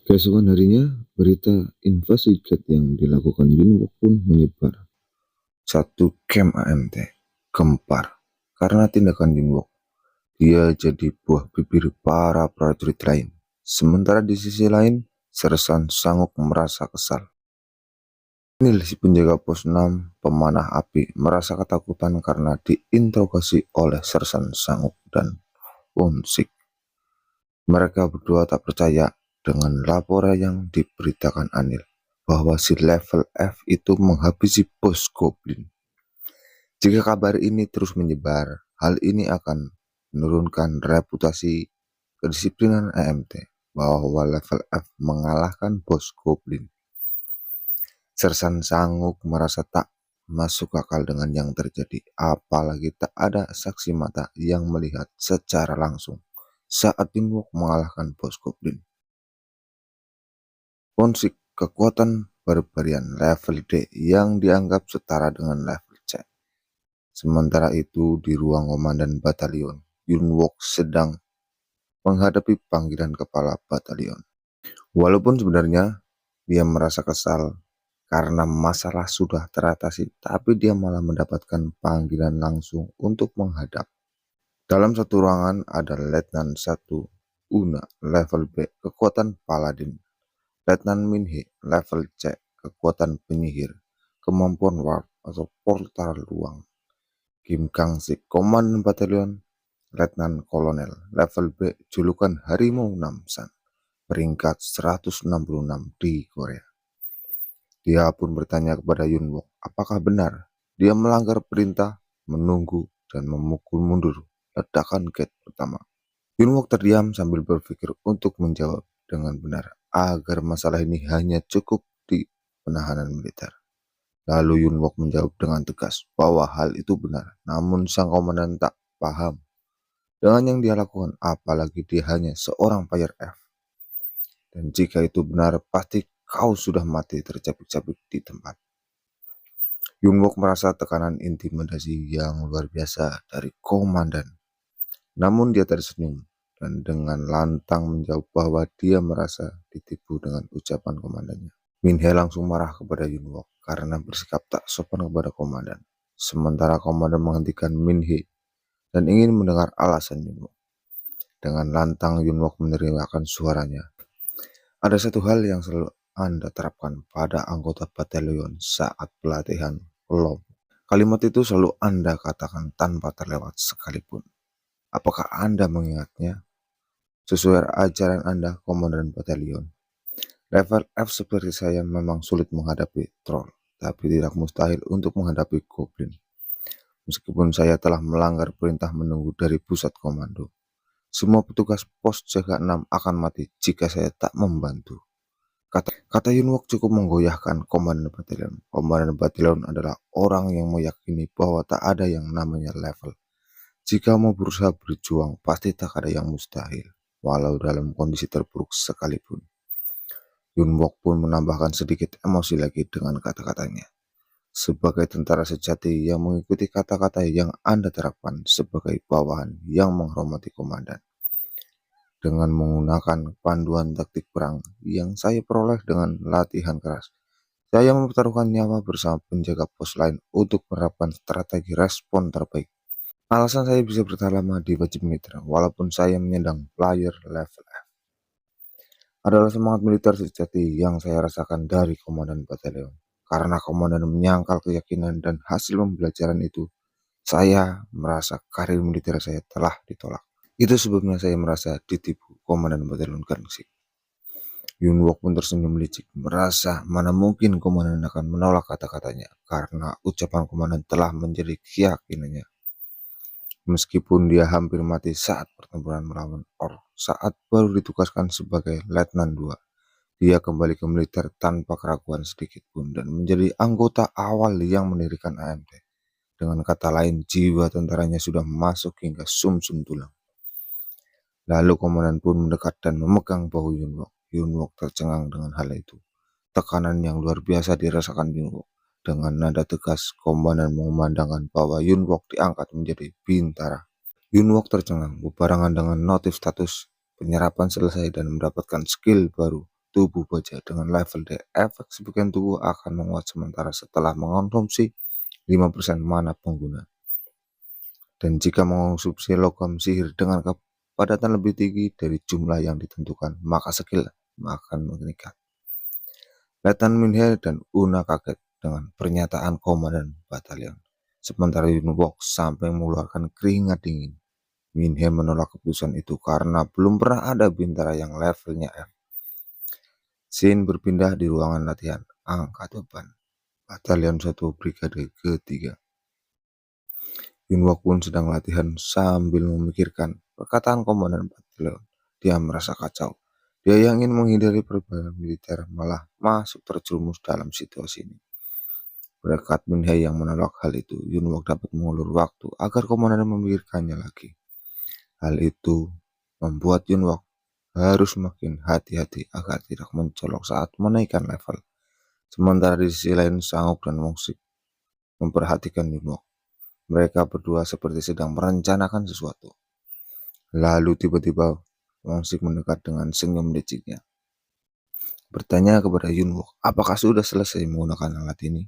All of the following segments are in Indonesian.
Keesokan harinya, berita invasi jet yang dilakukan Yunwok pun menyebar. Satu camp AMT gempar karena tindakan Yunwok. Dia jadi buah bibir para prajurit lain. Sementara di sisi lain, Sersan Sanguk merasa kesal. Nil, si penjaga pos 6 pemanah api, merasa ketakutan karena diinterogasi oleh Sersan Sanguk dan Wonsik. Mereka berdua tak percaya dengan laporan yang diberitakan Anil bahwa si level F itu menghabisi bos Goblin. Jika kabar ini terus menyebar, hal ini akan menurunkan reputasi kedisiplinan AMT bahwa level F mengalahkan bos Goblin. Sersan Sanguk merasa tak masuk akal dengan yang terjadi, apalagi tak ada saksi mata yang melihat secara langsung saat Yunwok mengalahkan bos Goblin. Wonsik, kekuatan barbarian level D yang dianggap setara dengan level C. Sementara itu, di ruang komandan batalion, Yunwok sedang menghadapi panggilan kepala batalion. Walaupun sebenarnya dia merasa kesal karena masalah sudah teratasi, tapi dia malah mendapatkan panggilan langsung untuk menghadap. Dalam satu ruangan ada Letnan 1 Una level B, kekuatan paladin. Letnan Minhe level C, kekuatan penyihir, kemampuan warp atau portal ruang. Kim Kang-sik, komandan batalion. Letnan Kolonel level B, julukan Harimau Namsan, peringkat 166 di Korea. Dia pun bertanya kepada Yunwok apakah benar dia melanggar perintah, menunggu, dan memukul mundur ledakan gate pertama. Yunwok terdiam sambil berpikir untuk menjawab dengan benar agar masalah ini hanya cukup di penahanan militer. Lalu Yunwok menjawab dengan tegas bahwa hal itu benar, namun sang komandan tak paham dengan yang dia lakukan, apalagi dia hanya seorang player F. Dan jika itu benar, pasti kau sudah mati tercapik-capik di tempat. Yunwok merasa tekanan intimidasi yang luar biasa dari komandan. Namun dia tersenyum dan dengan lantang menjawab bahwa dia merasa ditipu dengan ucapan komandannya. Minhe langsung marah kepada Yunwok karena bersikap tak sopan kepada komandan. Sementara komandan menghentikan Minhe dan ingin mendengar alasan Yunwok. Dengan lantang Yunwok menerimakan suaranya. Ada satu hal yang selalu Anda terapkan pada anggota batalion saat pelatihan kelompok. Kalimat itu selalu Anda katakan tanpa terlewat sekalipun. Apakah Anda mengingatnya? Sesuai ajaran Anda, komandan batalion. Level F seperti saya memang sulit menghadapi troll, tapi tidak mustahil untuk menghadapi goblin. Meskipun saya telah melanggar perintah menunggu dari pusat komando, semua petugas pos jaga 6 akan mati jika saya tak membantu. Kata Yunwok cukup menggoyahkan komandan batalion. Komandan batalion adalah orang yang meyakini bahwa tak ada yang namanya level. Jika mau berusaha berjuang, pasti tak ada yang mustahil, walau dalam kondisi terburuk sekalipun. Yunwok pun menambahkan sedikit emosi lagi dengan kata-katanya. Sebagai tentara sejati yang mengikuti kata-kata yang Anda terapkan sebagai bawahan yang menghormati komandan. Dengan menggunakan panduan taktik perang yang saya peroleh dengan latihan keras, saya mempertaruhkan nyawa bersama penjaga pos lain untuk menerapkan strategi respon terbaik. Alasan saya bisa bertahan lama di wajib mitra walaupun saya menyandang player level F adalah semangat militer sejati yang saya rasakan dari komandan batalion. Karena komandan menyangkal keyakinan dan hasil pembelajaran itu, saya merasa karir militer saya telah ditolak. Itu sebabnya saya merasa ditipu komandan batalion Gangsik. Yunwok pun tersenyum licik, merasa mana mungkin komandan akan menolak kata-katanya karena ucapan komandan telah menjadi keyakinannya. Meskipun dia hampir mati saat pertempuran melawan Orc, saat baru ditugaskan sebagai Letnan 2, dia kembali ke militer tanpa keraguan sedikit pun dan menjadi anggota awal yang mendirikan AMT. Dengan kata lain, jiwa tentaranya sudah masuk hingga sumsum tulang. Lalu komandan pun mendekat dan memegang bahu Yunwok. Yunwok tercengang dengan hal itu. Tekanan yang luar biasa dirasakan Yunwok. Dengan nada tegas, komandan mengumandangkan bahwa Yunwok diangkat menjadi bintara. Yunwok tercengang, berbarengan dengan notif status penyerapan selesai dan mendapatkan skill baru tubuh baja dengan level D, efek sebagian tubuh akan menguat sementara setelah mengonsumsi 5% mana pengguna. Dan jika mengonsumsi logam sihir dengan kepadatan lebih tinggi dari jumlah yang ditentukan, maka skill akan meningkat. Letnan Minhe dan Una kaget dengan pernyataan komandan batalion. Sementara Yunwok sampai mengeluarkan keringat dingin. Minhe menolak keputusan itu karena belum pernah ada bintara yang levelnya F. Shin berpindah di ruangan latihan angkat beban batalion 1 brigade ketiga. Yunwok pun sedang latihan sambil memikirkan perkataan komandan batalion. Dia merasa kacau. Dia yang ingin menghindari perbedaan militer malah masuk terjerumus dalam situasi ini. Berkat Minhe yang menolak hal itu, Yunwok dapat mengulur waktu agar komandan memikirkannya lagi. Hal itu membuat Yunwok harus makin hati-hati agar tidak mencolok saat menaikkan level. Sementara di sisi lain, Sanguk dan Wongsik memperhatikan Yunwok. Mereka berdua seperti sedang merencanakan sesuatu. Lalu tiba-tiba Wongsik mendekat dengan senyum liciknya. Bertanya kepada Yunwok, apakah sudah selesai menggunakan alat ini?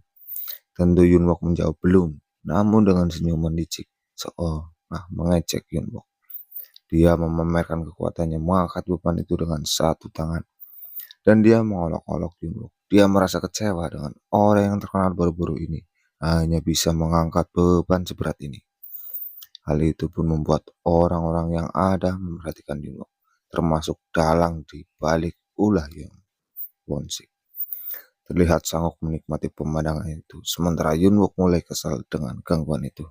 Tentu Yunwok menjawab belum, namun dengan senyuman licik, seolah mengecek Yunwok. Dia memamerkan kekuatannya mengangkat beban itu dengan satu tangan. Dan dia mengolok-olok Yunwok. Dia merasa kecewa dengan orang yang terkenal baru-baru ini hanya bisa mengangkat beban seberat ini. Hal itu pun membuat orang-orang yang ada memperhatikan Yunwok, termasuk dalang di balik ulah yang Wongsik. Terlihat Sangok menikmati pemandangan itu, sementara Yunwok mulai kesal dengan gangguan itu.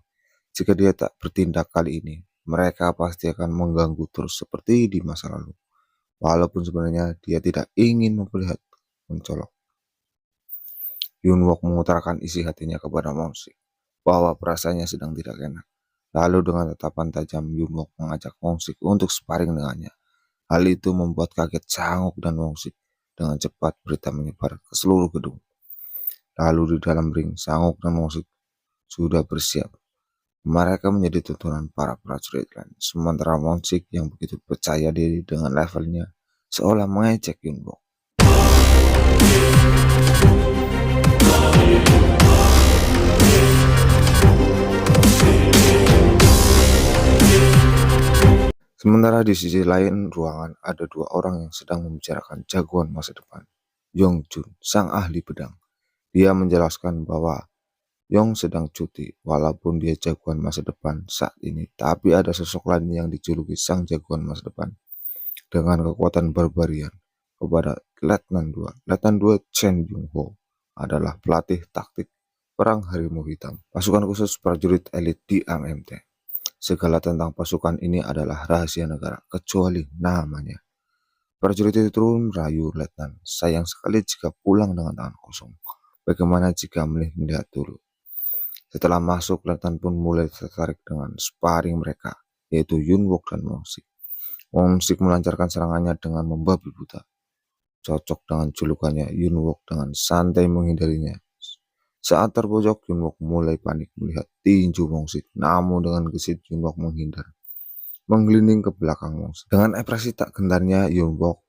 Jika dia tak bertindak kali ini, mereka pasti akan mengganggu terus seperti di masa lalu. Walaupun sebenarnya dia tidak ingin melihat mencolok. Yunwok mengutarakan isi hatinya kepada Wongsik bahwa perasaannya sedang tidak enak. Lalu dengan tatapan tajam Yunwok mengajak Wongsik untuk sparring dengannya. Hal itu membuat kaget Sangok dan Wongsik. Dengan cepat berita menyebar ke seluruh gedung. Lalu di dalam ring, Sangok dan Wongsik sudah bersiap. Mereka menjadi tontonan para prajurit lain. Sementara Wongsik yang begitu percaya diri dengan levelnya seolah mengecek Yunwok. Sementara di sisi lain ruangan ada dua orang yang sedang membicarakan jagoan masa depan. Yongjun, sang ahli pedang. Dia menjelaskan bahwa Yong sedang cuti, walaupun dia jagoan masa depan saat ini, tapi ada sosok lain yang dijuluki sang jagoan masa depan dengan kekuatan barbarian. Kepada Letnan 2, Letnan 2 Chen Yongho adalah pelatih taktik perang harimau hitam, pasukan khusus prajurit elit di AMT. Segala tentang pasukan ini adalah rahasia negara, kecuali namanya. Prajurit itu turun merayu Letnan, sayang sekali jika pulang dengan tangan kosong. Bagaimana jika melihat dulu? Setelah masuk, Letnan pun mulai tertarik dengan sparring mereka, yaitu Yunwok dan Wongsik. Wongsik melancarkan serangannya dengan membabi buta. Cocok dengan julukannya, Yunwok dengan santai menghindarinya. Saat terpojok, Yunwok mulai panik melihat tinju Wongsik, namun dengan gesit Yunwok menghindar, menggelinding ke belakang Wongsik. Dengan ekspresi tak gentarnya, Yunwok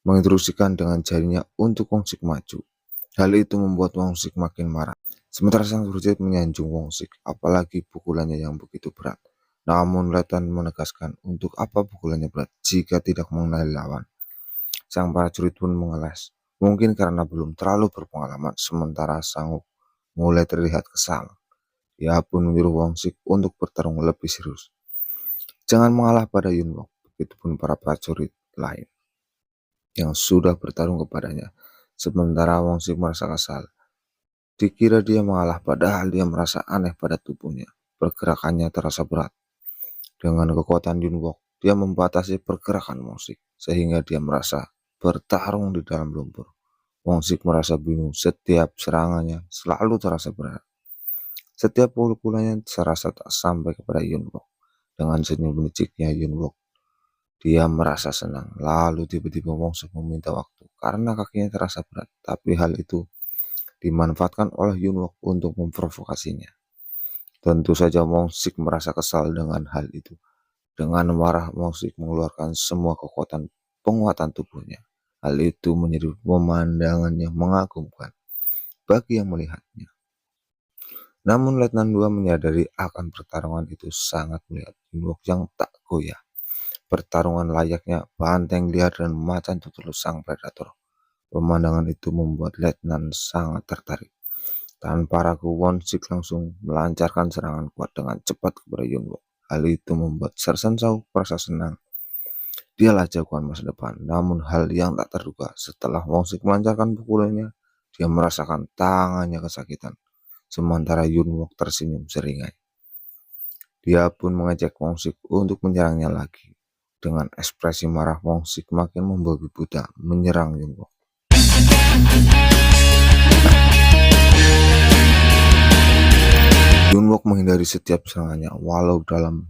menginstruksikan dengan jarinya untuk Wongsik maju. Hal itu membuat Wongsik makin marah. Sementara sang prajurit menyanjung Wongsik, apalagi pukulannya yang begitu berat. Namun Letnan menegaskan untuk apa pukulannya berat jika tidak mengenali lawan. Sang prajurit pun mengeles. Mungkin karena belum terlalu berpengalaman, sementara Sanguk mulai terlihat kesal. Dia pun menyuruh Wongsik untuk bertarung lebih serius. Jangan mengalah pada Yunwok, begitupun para prajurit lain yang sudah bertarung kepadanya. Sementara Wongsik merasa kesal. Dikira dia mengalah, padahal dia merasa aneh pada tubuhnya. Pergerakannya terasa berat. Dengan kekuatan Yunwok, dia membatasi pergerakan Wongsik, sehingga dia merasa bertarung di dalam lumpur. Wongsik merasa bingung, setiap serangannya selalu terasa berat. Setiap pukulannya serasa tak sampai kepada Yunwok. Dengan senyum liciknya Yunwok, dia merasa senang. Lalu tiba-tiba Wongsik meminta waktu karena kakinya terasa berat. Tapi hal itu dimanfaatkan oleh Yunwok untuk memprovokasinya. Tentu saja Wongsik merasa kesal dengan hal itu. Dengan marah, Wongsik mengeluarkan semua kekuatan penguatan tubuhnya. Hal itu menjadi pemandangan yang mengagumkan bagi yang melihatnya. Namun Letnan 2 menyadari akan pertarungan itu sangat melihat Yunwok yang tak goyah. Pertarungan layaknya banteng liar dan macan tutul sang predator. Pemandangan itu membuat Letnan sangat tertarik. Tanpa ragu, Won-sik langsung melancarkan serangan kuat dengan cepat kepada Yunwok. Hal itu membuat Sersan Shao merasa senang. Dialah jagoan masa depan. Namun hal yang tak terduga, setelah Won-sik melancarkan pukulannya, dia merasakan tangannya kesakitan. Sementara Yunwok tersenyum seringai. Dia pun mengajak Won-sik untuk menyerangnya lagi. Dengan ekspresi marah, Won-sik makin membabi buta menyerang Yunwok. Yunwok menghindari setiap serangannya, walau dalam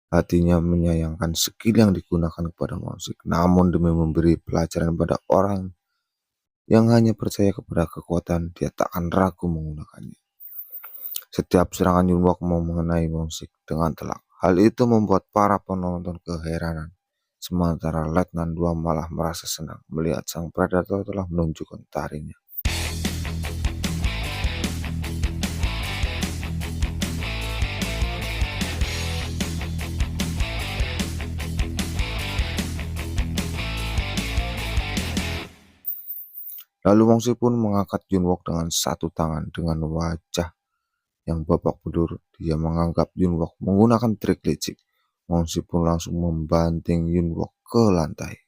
hatinya menyayangkan skill yang digunakan kepada Won-sik. Namun demi memberi pelajaran pada orang yang hanya percaya kepada kekuatan, dia tak akan ragu menggunakannya. Setiap serangan Yunwok mau mengenai Won-sik dengan telak. Hal itu membuat para penonton keheranan. Sementara Letnan 2 malah merasa senang melihat sang predator telah menunjukkan taringnya. Lalu Won-sik pun mengangkat Yunwok dengan satu tangan. Dengan wajah yang babak belur, dia menganggap Yunwok menggunakan trik licik. Won-sik pun langsung membanting Yunwok ke lantai.